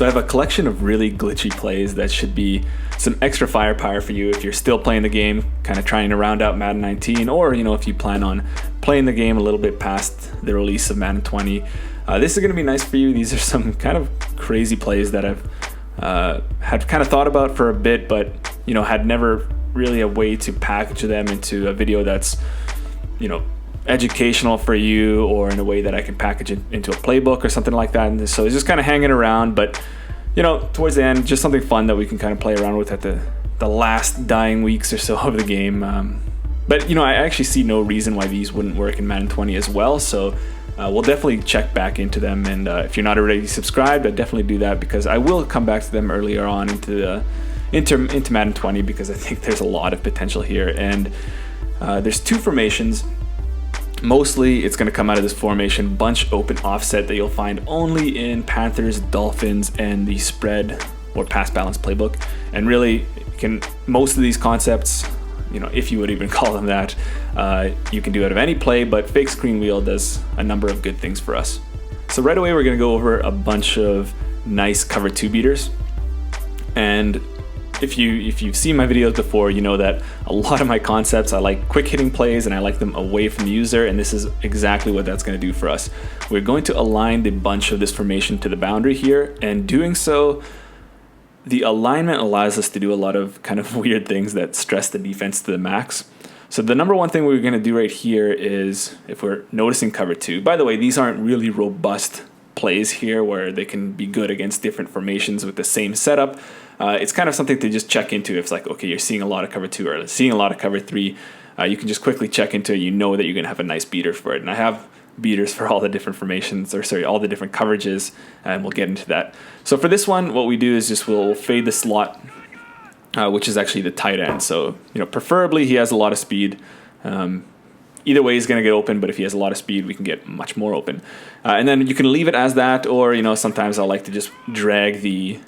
So I have a collection of really glitchy plays that should be some extra firepower for you if you're still playing the game, kind of trying to round out Madden 19, or if you plan on playing the game a little bit past the release of Madden 20. This is going to be nice for you. These are some kind of crazy plays that I've had kind of thought about for a bit, but had never really a way to package them into a video that's educational for you, or in a way that I can package it into a playbook or something like that. And so it's just kind of hanging around, but towards the end, just something fun that we can kind of play around with at the last dying weeks or so of the game. But I actually see no reason why these wouldn't work in Madden 20 as well. So we'll definitely check back into them. And if you're not already subscribed, I'd definitely do that, because I will come back to them earlier on into Madden 20, because I think there's a lot of potential here. And there's two formations. Mostly it's going to come out of this formation bunch open offset that you'll find only in Panthers, Dolphins, and the spread or pass balance playbook. And really, most of these concepts, if you would even call them that, you can do out of any play, but fake screen wheel does a number of good things for us. So right away, we're going to go over a bunch of nice cover 2 beaters. And if you've seen my videos before, you know that a lot of my concepts, I like quick hitting plays and I like them away from the user, and this is exactly what that's going to do for us. We're going to align the bunch of this formation to the boundary here, and doing so, the alignment allows us to do a lot of kind of weird things that stress the defense to the max. So the number one thing we're going to do right here is, if we're noticing cover 2, by the way, these aren't really robust plays here where they can be good against different formations with the same setup. It's kind of something to just check into. If it's like, okay, you're seeing a lot of cover 2 or seeing a lot of cover 3, you can just quickly check into it. You know that you're going to have a nice beater for it. And I have beaters for all the different formations, all the different coverages, and we'll get into that. So for this one, what we do is we'll fade the slot, which is actually the tight end. So, preferably he has a lot of speed. Either way, he's going to get open, but if he has a lot of speed, we can get much more open. And then you can leave it as that, or, sometimes I like to just drag the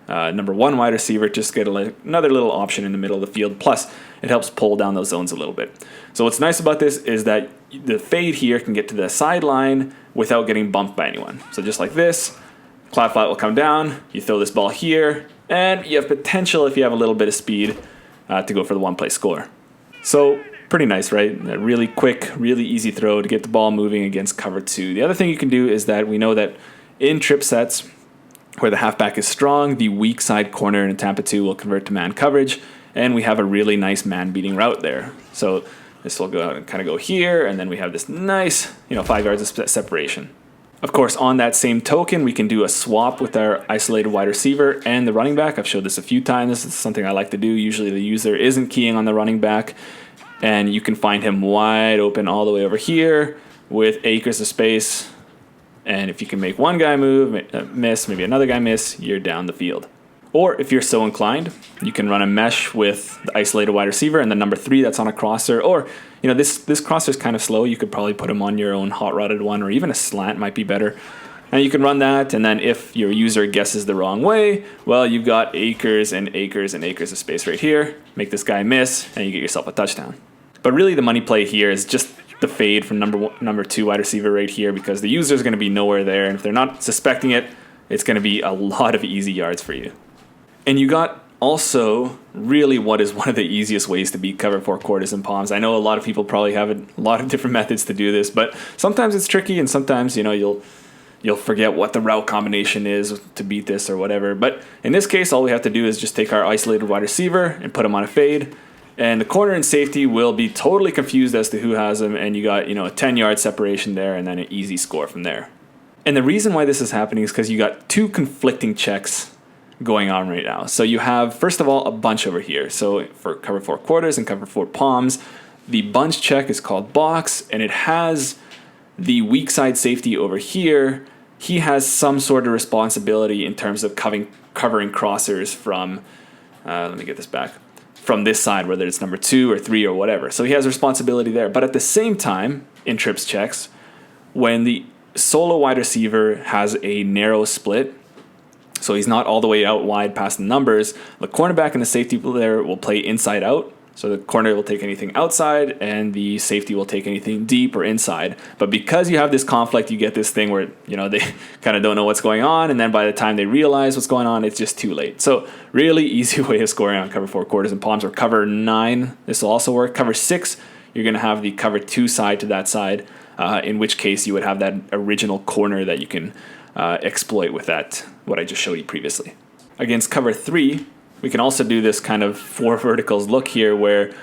number 1 wide receiver, just get another little option in the middle of the field. Plus, it helps pull down those zones a little bit. So what's nice about this is that the fade here can get to the sideline without getting bumped by anyone. So just like this, cloud flat will come down, you throw this ball here, and you have potential, if you have a little bit of speed, to go for the one-play score. So pretty nice, right? A really quick, really easy throw to get the ball moving against cover 2. The other thing you can do is that we know that in trip sets, where the halfback is strong, the weak side corner in Tampa 2 will convert to man coverage, and we have a really nice man-beating route there. So this will go out and kind of go here, and then we have this nice, 5 yards of separation. Of course, on that same token, we can do a swap with our isolated wide receiver and the running back. I've showed this a few times. This is something I like to do. Usually the user isn't keying on the running back, and you can find him wide open all the way over here with acres of space. And if you can make one guy move, miss, maybe another guy miss, you're down the field. Or if you're so inclined, you can run a mesh with the isolated wide receiver and the number 3 that's on a crosser. Or, this crosser is kind of slow. You could probably put him on your own hot rodded one, or even a slant might be better. And you can run that, and then if your user guesses the wrong way, well, you've got acres and acres and acres of space right here. Make this guy miss, and you get yourself a touchdown. But really the money play here is just the fade from number 2 wide receiver right here, because the user is going to be nowhere there, and if they're not suspecting it, it's going to be a lot of easy yards for you. And you got also really what is one of the easiest ways to beat cover 4 quarters and palms. I know a lot of people probably have a lot of different methods to do this, but sometimes it's tricky, and sometimes you'll forget what the route combination is to beat this or whatever. But in this case, all we have to do is just take our isolated wide receiver and put him on a fade. And the corner and safety will be totally confused as to who has them, and you got a 10-yard separation there, and then an easy score from there. And the reason why this is happening is because you got 2 conflicting checks going on right now. So you have, first of all, a bunch over here. So for cover 4 quarters and cover 4 palms, the bunch check is called box, and it has the weak side safety over here. He has some sort of responsibility in terms of covering crossers from, let me get this back, from this side, whether it's number 2 or 3 or whatever. So he has responsibility there. But at the same time, in trips checks, when the solo wide receiver has a narrow split, so he's not all the way out wide past the numbers, the cornerback and the safety there will play inside out. So the corner will take anything outside and the safety will take anything deep or inside. But because you have this conflict, you get this thing where, they kind of don't know what's going on. And then by the time they realize what's going on, it's just too late. So really easy way of scoring on cover 4 quarters and palms, or cover 9. This will also work. Cover 6, you're going to have the cover 2 side to that side, in which case you would have that original corner that you can exploit with that, what I just showed you previously. Against cover 3, we can also do this kind of 4 verticals look here, where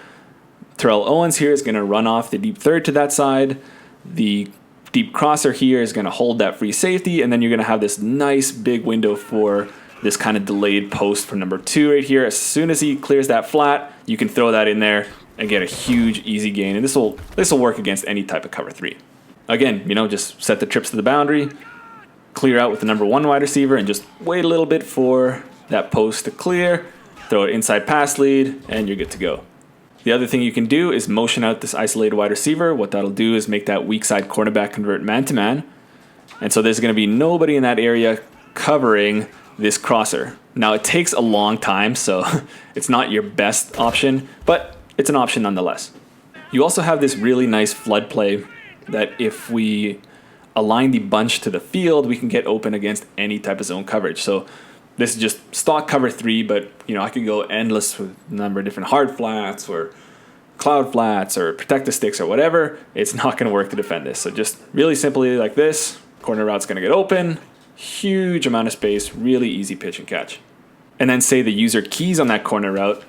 Terrell Owens here is going to run off the deep third to that side. The deep crosser here is going to hold that free safety, and then you're going to have this nice big window for this kind of delayed post from number 2 right here. As soon as he clears that flat, you can throw that in there and get a huge easy gain. And this will work against any type of cover 3. Again, just set the trips to the boundary, clear out with the number 1 wide receiver, and just wait a little bit for that post to clear, throw it inside pass lead, and you're good to go. The other thing you can do is motion out this isolated wide receiver. What that'll do is make that weak side cornerback convert man-to-man. And so there's going to be nobody in that area covering this crosser. Now, it takes a long time, so it's not your best option, but it's an option nonetheless. You also have this really nice flood play that if we align the bunch to the field, we can get open against any type of zone coverage. So this is just stock cover 3, but I could go endless with a number of different hard flats or cloud flats or protect the sticks or whatever. It's not going to work to defend this. So just really simply like this, corner route's going to get open, huge amount of space, really easy pitch and catch. And then say the user keys on that corner route,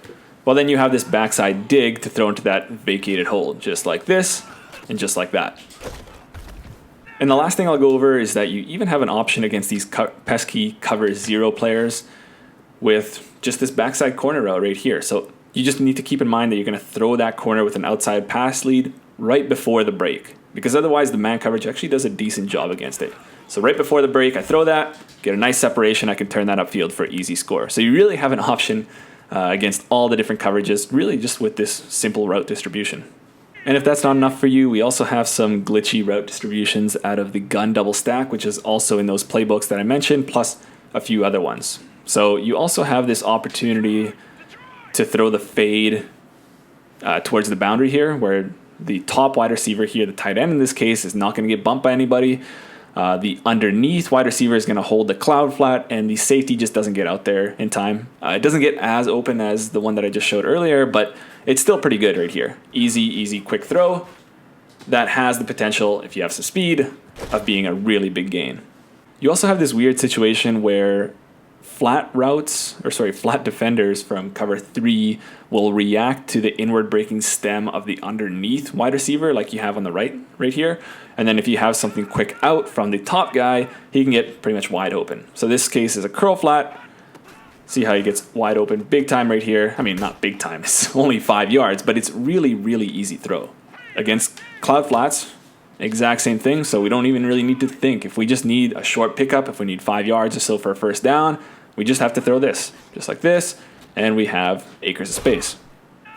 well, then you have this backside dig to throw into that vacated hole, just like this and just like that. And the last thing I'll go over is that you even have an option against these pesky cover 0 players with just this backside corner route right here. So you just need to keep in mind that you're going to throw that corner with an outside pass lead right before the break, because otherwise the man coverage actually does a decent job against it. So right before the break, I throw that, get a nice separation, I can turn that upfield for an easy score. So you really have an option against all the different coverages, really just with this simple route distribution. And if that's not enough for you, we also have some glitchy route distributions out of the gun double stack, which is also in those playbooks that I mentioned, plus a few other ones. So you also have this opportunity to throw the fade towards the boundary here, where the top wide receiver here, the tight end in this case, is not going to get bumped by anybody. The underneath wide receiver is going to hold the cloud flat, and the safety just doesn't get out there in time. It doesn't get as open as the one that I just showed earlier, but it's still pretty good right here. Easy, quick throw that has the potential, if you have some speed, of being a really big gain. You also have this weird situation where flat defenders from cover 3 will react to the inward breaking stem of the underneath wide receiver like you have on the right here. And then if you have something quick out from the top guy, he can get pretty much wide open. So this case is a curl flat. See how he gets wide open big time right here. I mean, not big time, it's only 5 yards, but it's really easy throw. Against cloud flats, exact same thing, so we don't even really need to think. If we just need a short pickup, if we need 5 yards or so for a first down, we just have to throw this, just like this, and we have acres of space.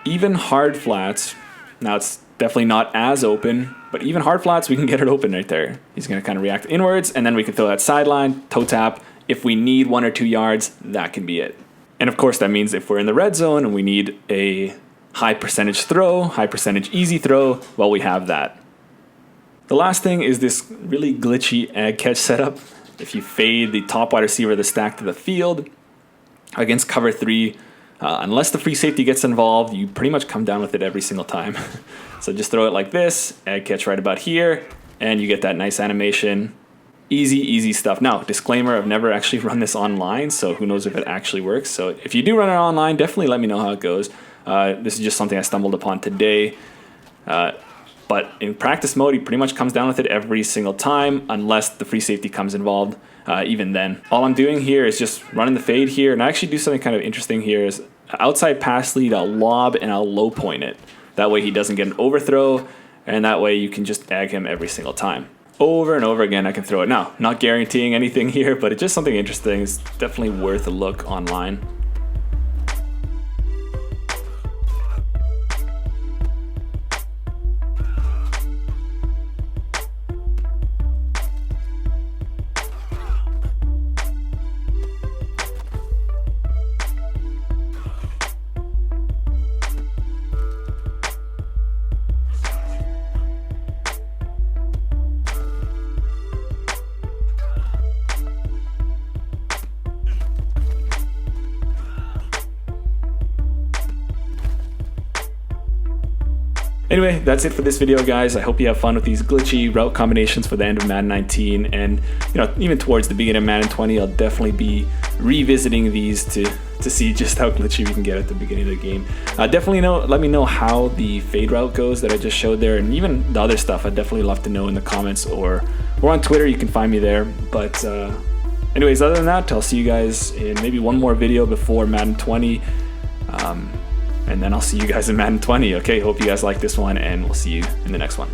Even hard flats, now it's definitely not as open, but even hard flats, we can get it open right there. He's going to kind of react inwards, and then we can throw that sideline, toe tap. If we need 1 or 2 yards, that can be it. And of course, that means if we're in the red zone and we need a high percentage throw, high percentage easy throw, well, we have that. The last thing is this really glitchy egg catch setup. If you fade the top wide receiver of the stack to the field against cover 3, unless the free safety gets involved, you pretty much come down with it every single time. So just throw it like this, egg catch right about here, and you get that nice animation. Easy stuff. Now, disclaimer, I've never actually run this online, so who knows if it actually works. So if you do run it online, definitely let me know how it goes. This is just something I stumbled upon today. But in practice mode, he pretty much comes down with it every single time, unless the free safety comes involved. Even then, all I'm doing here is just running the fade here, and I actually do something kind of interesting here is outside pass lead, I'll lob and I'll low point it. That way he doesn't get an overthrow, and that way you can just egg him every single time. Over and over again, I can throw it. Now, not guaranteeing anything here, but it's just something interesting. It's definitely worth a look online. Anyway, that's it for this video, guys. I hope you have fun with these glitchy route combinations for the end of Madden 19, and even towards the beginning of Madden 20, I'll definitely be revisiting these to see just how glitchy we can get at the beginning of the game. Definitely let me know how the fade route goes that I just showed there, and even the other stuff. I'd definitely love to know in the comments or on Twitter. You can find me there. But anyways, other than that, I'll see you guys in maybe one more video before Madden 20. And then I'll see you guys in Madden 20. Okay, hope you guys like this one, and we'll see you in the next one.